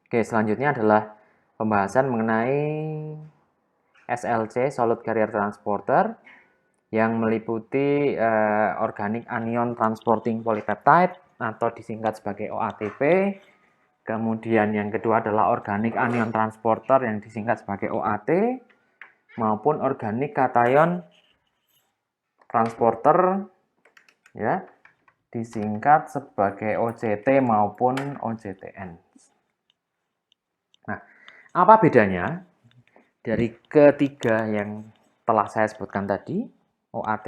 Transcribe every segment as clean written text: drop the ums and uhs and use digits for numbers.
Oke, selanjutnya adalah pembahasan mengenai SLC, Solid Carrier Transporter, yang meliputi Organic Anion Transporting Polypeptide atau disingkat sebagai OATP. Kemudian yang kedua adalah Organic Anion Transporter yang disingkat sebagai OAT, maupun Organic Cation Transporter ya disingkat sebagai OCT maupun OCTN. Nah, apa bedanya dari ketiga yang telah saya sebutkan tadi, OAT,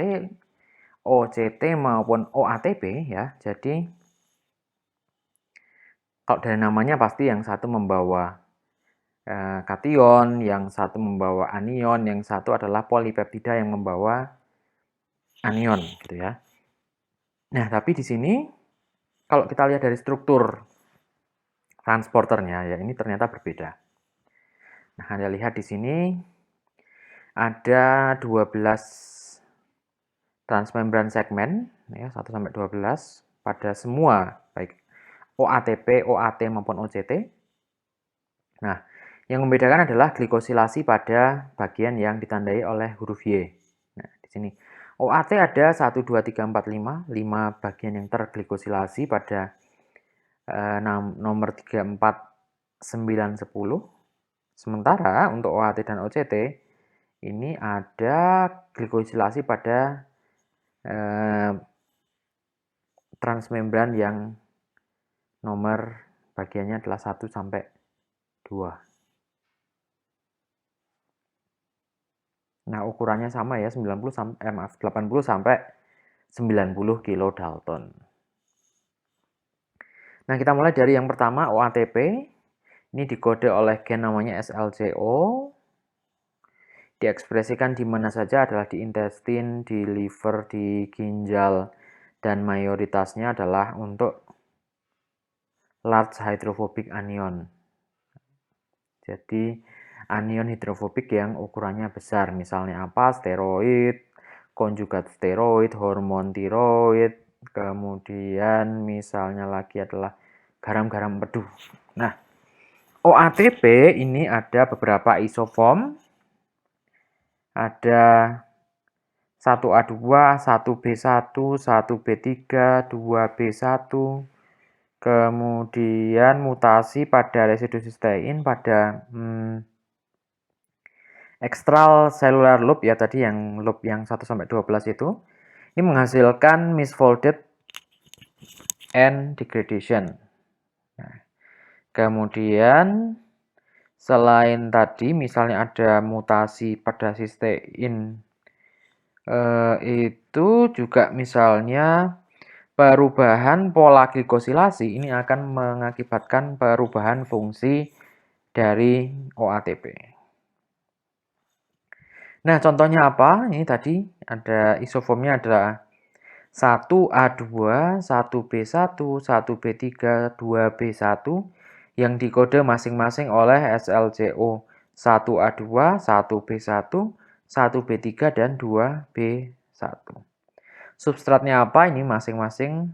OCT maupun OATP ya. Jadi kalau dari namanya pasti yang satu membawa kation, yang satu membawa anion, yang satu adalah polipeptida yang membawa anion gitu ya. Nah, tapi di sini kalau kita lihat dari struktur transporternya ya ini ternyata berbeda. Nah, Anda lihat di sini ada 12 transmembran segmen ya 1 sampai 12 pada semua baik OATP, OAT maupun OCT. Nah, yang membedakan adalah glikosilasi pada bagian yang ditandai oleh huruf Y. Nah, di sini OAT ada 1 2 3 4 5 bagian yang terglikosilasi pada nomor 3 4 9 10. Sementara untuk OAT dan OCT ini ada glikosilasi pada transmembran yang nomor bagiannya adalah 1 sampai 2. Nah, ukurannya sama ya, 80 sampai 90 kilodalton. Nah, kita mulai dari yang pertama, OATP. Ini dikode oleh gen namanya SLCO. Diekspresikan di mana saja adalah di intestin, di liver, di ginjal, dan mayoritasnya adalah untuk large hydrophobic anion. Jadi, anion hidrofobik yang ukurannya besar. Misalnya apa? Steroid, konjugat steroid, hormon tiroid, kemudian misalnya lagi adalah garam-garam empedu. Nah, OATP ini ada beberapa isoform. Ada 1A2, 1B1, 1B3, 2B1. Kemudian mutasi pada residu sistein pada extra cellular loop ya tadi yang loop yang 1 sampai 12 itu. Ini menghasilkan misfolded and degradation. Nah, kemudian selain tadi misalnya ada mutasi pada sistein itu juga misalnya perubahan pola glikosilasi ini akan mengakibatkan perubahan fungsi dari OATP. Nah, contohnya apa? Ini tadi ada isoformnya adalah 1A2, 1B1, 1B3, 2B1 yang dikode masing-masing oleh SLCO 1A2, 1B1, 1B3, dan 2B1. Substratnya apa? Ini masing-masing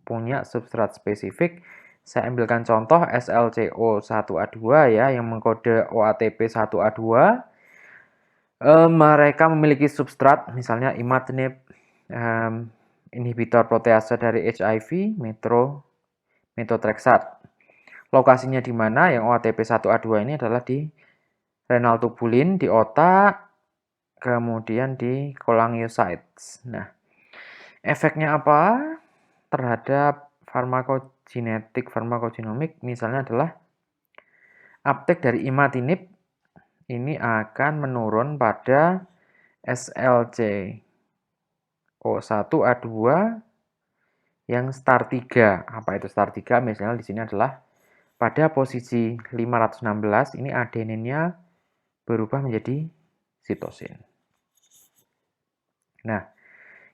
punya substrat spesifik. Saya ambilkan contoh SLCO 1A2 ya yang mengkode OATP 1A2. Mereka memiliki substrat misalnya imatinib, inhibitor protease dari HIV, methotrexate. Lokasinya di mana? Yang OATP 1A2 ini adalah di renal tubulin, di otak, kemudian di cholangiocytes. Nah, efeknya apa terhadap farmakogenomik misalnya adalah uptake dari imatinib ini akan menurun pada SLCO1A2 yang star 3. Apa itu star 3? Misalnya di sini adalah pada posisi 516 ini adeninnya berubah menjadi sitosin. Nah,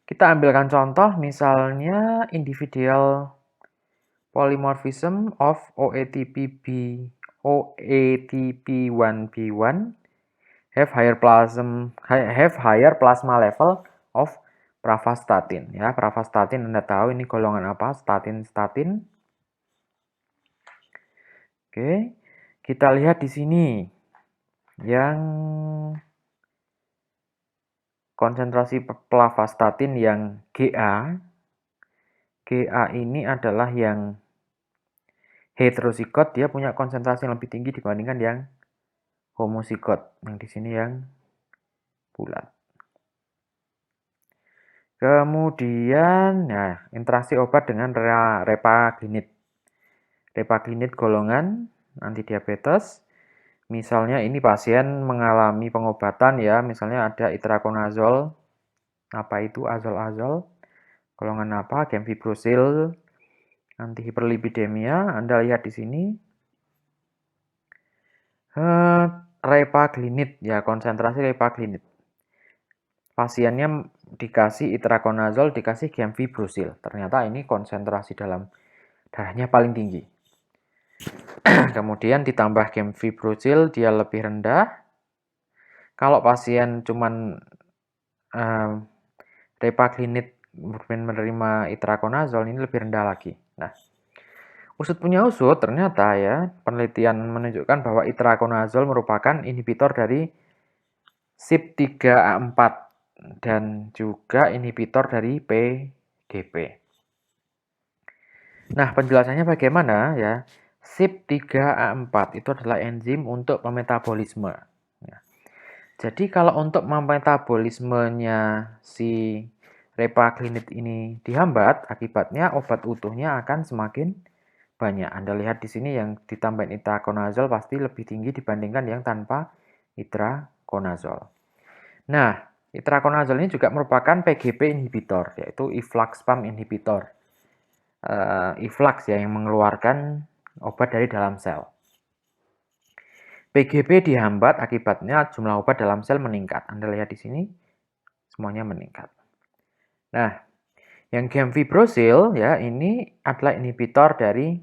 kita ambilkan contoh misalnya individual polymorphism of OATP1B1 have higher plasma level of pravastatin. Ya, pravastatin Anda tahu ini golongan apa? Statin. Oke, kita lihat di sini yang konsentrasi pelavastatin yang GA. GA ini adalah yang heterosigot, dia punya konsentrasi yang lebih tinggi dibandingkan yang homosigot. Yang di sini yang bulat. Kemudian, nah, interaksi obat dengan repaglinit. Repaglinit golongan antidiabetes. Misalnya ini pasien mengalami pengobatan ya, misalnya ada itraconazole, apa itu azol-azol, golongan apa, gemfibrozil, antihiperlipidemia. Anda lihat di sini, repaglinit ya, konsentrasi repaglinit. Pasiennya dikasih itraconazole, dikasih gemfibrozil. Ternyata ini konsentrasi dalam darahnya paling tinggi. Kemudian ditambah gemfibrozil, dia lebih rendah. Kalau pasien cuman repaglinit menerima itraconazole, ini lebih rendah lagi. Nah, usut punya usut, ternyata ya penelitian menunjukkan bahwa itraconazole merupakan inhibitor dari CYP3A4 dan juga inhibitor dari PGP. Nah, penjelasannya bagaimana ya? CYP3A4 itu adalah enzim untuk pemetabolisme. Ya. Jadi kalau untuk metabolismenya si repaglinit ini dihambat, akibatnya obat utuhnya akan semakin banyak. Anda lihat di sini yang ditambahin itraconazole pasti lebih tinggi dibandingkan yang tanpa itraconazole. Nah, itraconazole ini juga merupakan PGP inhibitor, yaitu efflux pump inhibitor. Efflux ya yang mengeluarkan obat dari dalam sel. PGP dihambat, akibatnya jumlah obat dalam sel meningkat. Anda lihat di sini, semuanya meningkat. Nah, yang gemfibrozil ya ini adalah inhibitor dari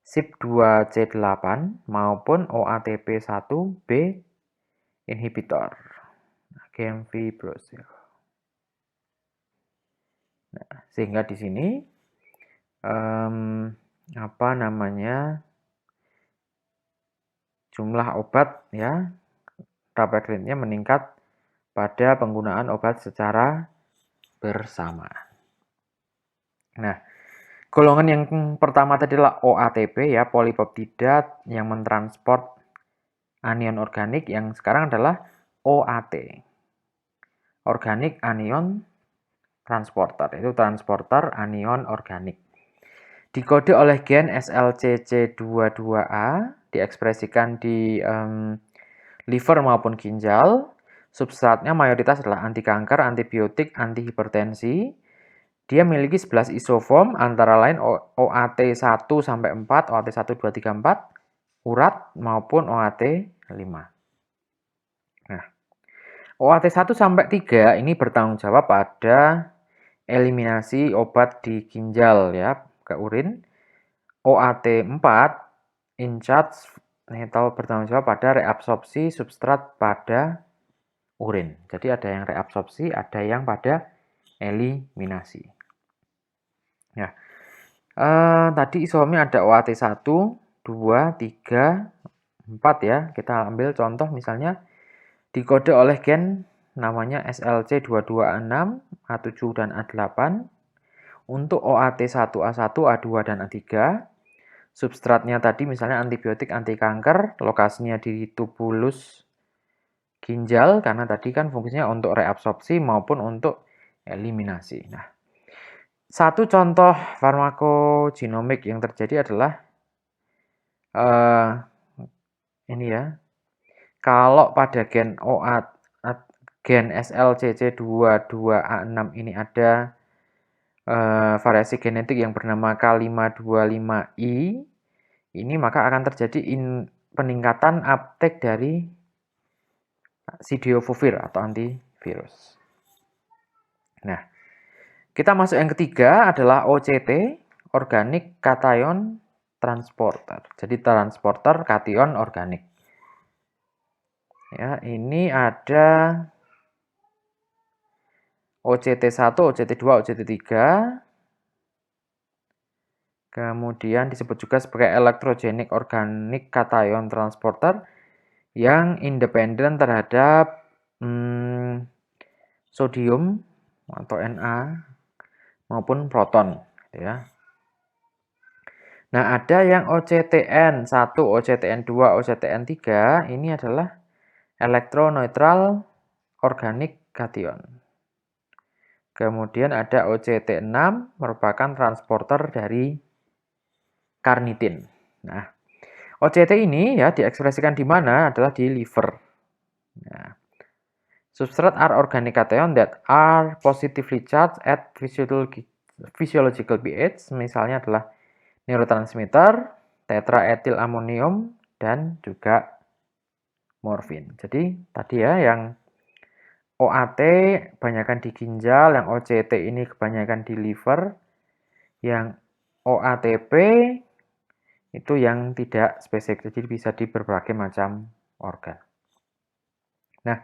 CYP2C8 maupun OATP1B inhibitor. Nah, gemfibrozil. Nah, sehingga di sini jumlah obat ya repaglinitnya meningkat pada penggunaan obat secara bersama. Nah, golongan yang pertama tadi adalah OATP ya, polipeptidat yang mentransport anion organik, yang sekarang adalah OAT. Organic anion transporter, itu transporter anion organik. Dikode oleh gen SLCC22A, diekspresikan di liver maupun ginjal. Substratnya mayoritas adalah anti kanker, antibiotik, antihipertensi. Dia memiliki 11 isoform, antara lain OAT1 sampai 4, OAT1, 2, 3, 4, urat maupun OAT5. Nah, OAT1 sampai 3 ini bertanggung jawab pada eliminasi obat di ginjal ya, ke urin. OAT4 in charge atau bertanggung jawab pada reabsorpsi substrat pada urin. Jadi ada yang reabsorpsi, ada yang pada eliminasi. Ya. Tadi isoformnya ada OAT1, 2, 3, 4 ya. Kita ambil contoh misalnya dikode oleh gen namanya SLC22A6, A7 dan A8. Untuk OAT1, A1, A2 dan A3. Substratnya tadi misalnya antibiotik, anti kanker, lokasinya di tubulus ginjal karena tadi kan fungsinya untuk reabsorpsi maupun untuk eliminasi. Nah, satu contoh farmakogenomik yang terjadi adalah ini ya. Kalau pada gen gen SLCC22A6 ini ada variasi genetik yang bernama K525I, ini maka akan terjadi peningkatan uptake dari Cidofovir atau antivirus. Nah, kita masuk yang ketiga adalah OCT, Organic Cation Transporter. Jadi transporter kation organik. Ya, ini ada OCT1, OCT2, OCT3. Kemudian disebut juga sebagai elektrogenik organik kation transporter yang independen terhadap sodium atau Na maupun proton, gitu ya. Nah, ada yang OCTN1, OCTN2, OCTN3, ini adalah elektroneutral organik kation. Kemudian ada OCT6, merupakan transporter dari karnitin. Nah, OCT ini ya diekspresikan di mana adalah di liver. Nah, substrate are organic cation that are positively charged at physiological pH, misalnya adalah neurotransmitter, tetraetilamonium, dan juga morfin. Jadi tadi ya yang OAT kebanyakan di ginjal, yang OCT ini kebanyakan di liver, yang OATP itu yang tidak spesifik, jadi bisa di berbagai macam organ. Nah,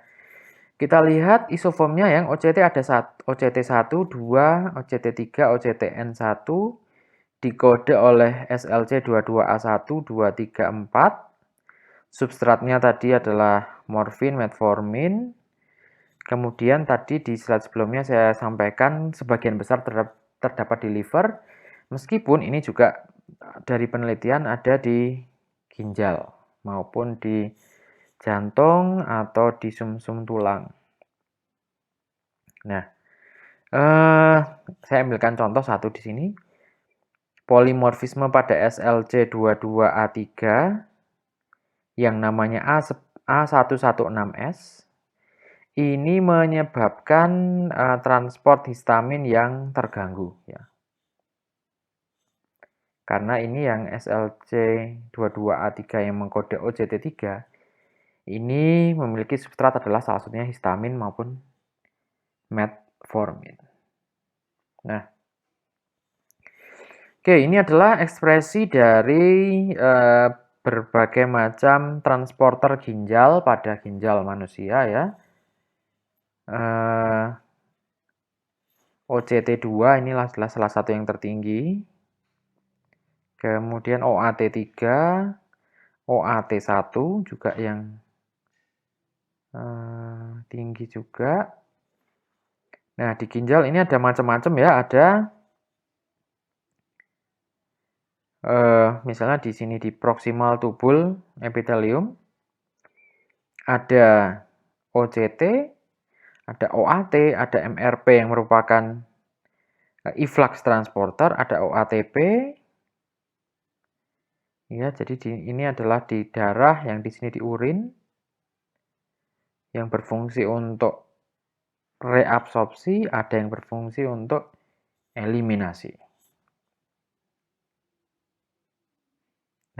kita lihat isoformnya yang OCT ada OCT1, 2, OCT3, OCTN1, dikode oleh SLC22A1, 2, 3, 4. Substratnya tadi adalah morfin, metformin. Kemudian tadi di slide sebelumnya saya sampaikan sebagian besar terdapat di liver, meskipun ini juga dari penelitian ada di ginjal maupun di jantung atau di sumsum tulang. Nah, saya ambilkan contoh satu di sini. Polimorfisme pada SLC22A3 yang namanya A116S ini menyebabkan transport histamin yang terganggu, ya. Karena ini yang SLC22A3 yang mengkode OCT3, ini memiliki substrat adalah salah satunya histamin maupun metformin. Nah, oke, ini adalah ekspresi dari berbagai macam transporter ginjal pada ginjal manusia, ya. OCT2 inilah salah satu yang tertinggi. Kemudian OAT3, OAT1 juga yang tinggi juga. Nah, di ginjal ini ada macam-macam ya, ada misalnya di sini di proximal tubule epithelium, ada OCT, ada OAT, ada MRP yang merupakan efflux transporter, ada OATP. Ya, jadi ini adalah di darah, yang di sini di urin, yang berfungsi untuk reabsorpsi, ada yang berfungsi untuk eliminasi.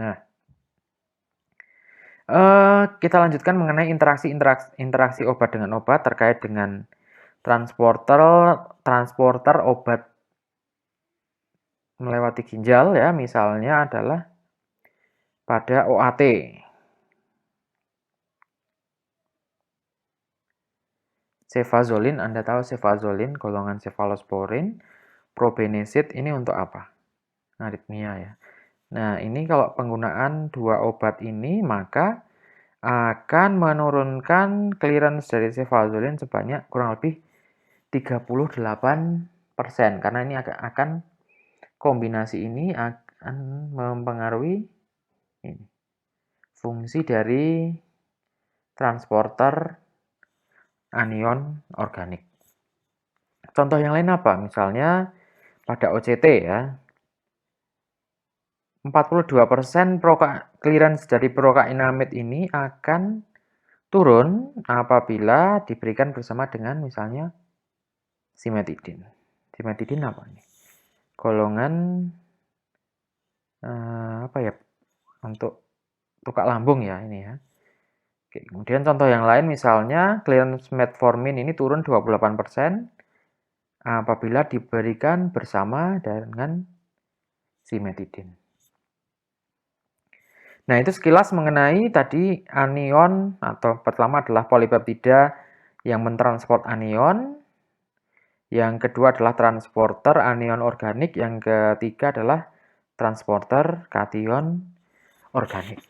Nah, kita lanjutkan mengenai interaksi obat dengan obat terkait dengan transporter obat melewati ginjal, ya. Misalnya adalah pada OAT. Cefazolin, Anda tahu cefazolin, golongan cefalosporin, probenecid ini untuk apa? Aritmia, ya. Nah, ini kalau penggunaan dua obat ini maka akan menurunkan clearance dari cefazolin sebanyak kurang lebih 38%, karena ini akan kombinasi ini akan mempengaruhi ini, fungsi dari transporter anion organik. Contoh yang lain apa? Misalnya pada OCT, ya. 42% clearance dari prokainamid ini akan turun apabila diberikan bersama dengan misalnya simetidin. Simetidin apa ini? Golongan apa ya? Untuk tukak lambung, ya, ini, ya. Oke, kemudian contoh yang lain misalnya clearance metformin ini turun 28% apabila diberikan bersama dengan simetidin. Nah, itu sekilas mengenai tadi anion, atau pertama adalah polipeptida yang mentransport anion. Yang kedua adalah transporter anion organik. Yang ketiga adalah transporter, kation, organik.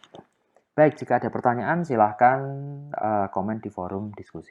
Baik, jika ada pertanyaan silahkan komen di forum diskusi.